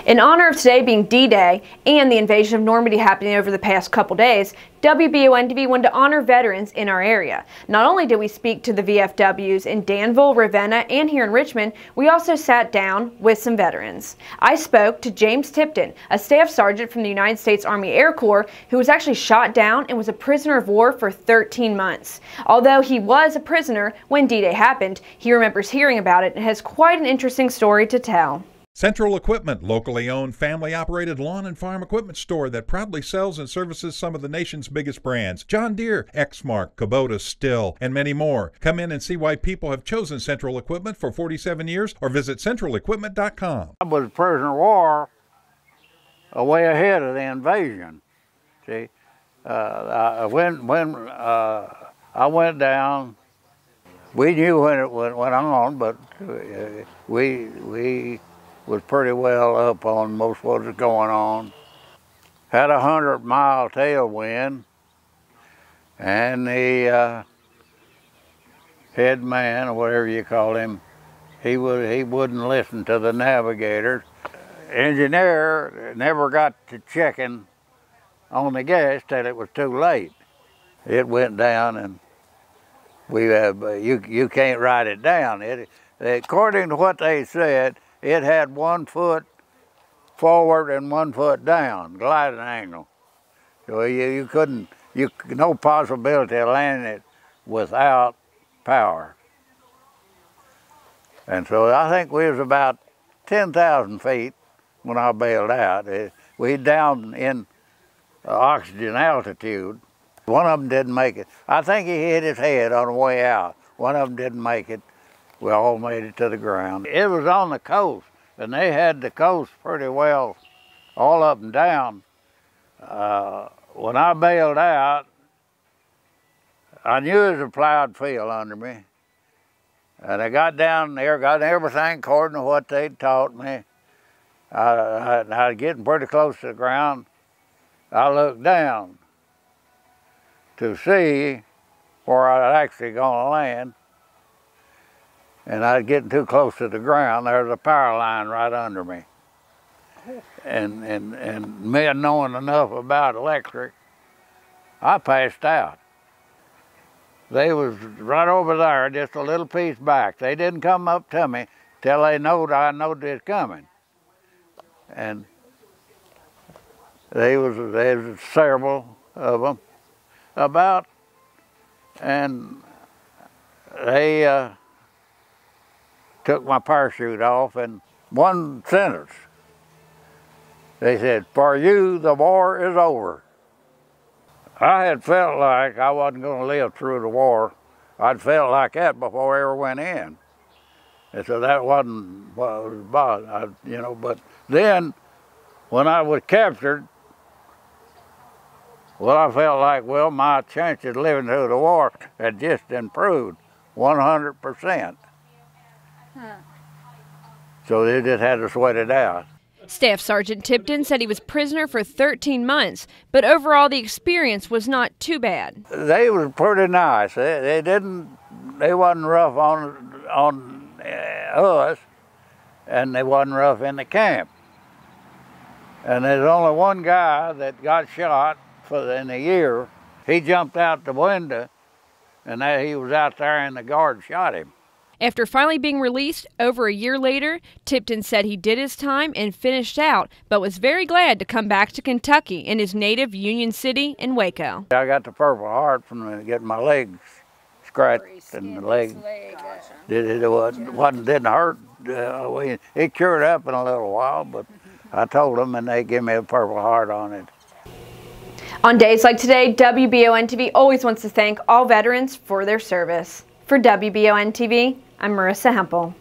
In honor of today being D-Day and the invasion of Normandy happening over the past couple days, WWII wanted to honor veterans in our area. Not only did we speak to the VFWs in Danville, Ravenna, and here in Richmond, we also sat down with some veterans. I spoke to James Tipton, a staff sergeant from the United States Army Air Corps who was actually shot down and was a prisoner of war for 13 months. Although he was a prisoner when D-Day happened, he remembers hearing about it and has quite an interesting story to tell. Central Equipment, locally owned, family-operated lawn and farm equipment store that proudly sells and services some of the nation's biggest brands. John Deere, Exmark, Kubota, Stihl, and many more. Come in and see why people have chosen Central Equipment for 47 years or visit centralequipment.com. I was a prisoner of war way ahead of the invasion. See, when I went down, we knew when it went on, but we was pretty well up on most what was going on. Had a 100-mile tailwind, and the head man, or whatever you call him, he wouldn't listen to the navigator. Engineer never got to checking on the gas till it was too late. It went down, and you can't write it down. According to what they said, it had 1 foot forward and 1 foot down, gliding angle. So you couldn't, no possibility of landing it without power. And so I think we was about 10,000 feet when I bailed out. We down in oxygen altitude. One of them didn't make it. I think he hit his head on the way out. One of them didn't make it. We all made it to the ground. It was on the coast, and they had the coast pretty well all up and down. When I bailed out, I knew it was a plowed field under me. And I got down there, got everything according to what they'd taught me. I was getting pretty close to the ground. I looked down to see where I'd actually gonna land. And I was getting too close to the ground. There was a power line right under me. And me knowing enough about electric, I passed out. They was right over there, just a little piece back. They didn't come up to me till I knowed they was coming. And there was several of them about, and they took my parachute off, and one sentence, they said, "For you, the war is over." I had felt like I wasn't going to live through the war. I'd felt like that before I ever went in. And so that wasn't what was about, but then when I was captured, well, I felt like, well, my chances of living through the war had just improved 100%. So they just had to sweat it out. Staff Sergeant Tipton said he was prisoner for 13 months, but overall the experience was not too bad. They was pretty nice. They wasn't rough on us, and they wasn't rough in the camp. And there's only one guy that got shot in a year. He jumped out the window, and he was out there, and the guard shot him. After finally being released over a year later, Tipton said he did his time and finished out, but was very glad to come back to Kentucky in his native Union City in Waco. I got the Purple Heart from getting my legs scratched, and the leg didn't hurt. It cured up in a little while, but I told them, and they gave me a Purple Heart on it. On days like today, WBON-TV always wants to thank all veterans for their service. For WBON-TV, I'm Marissa Hempel.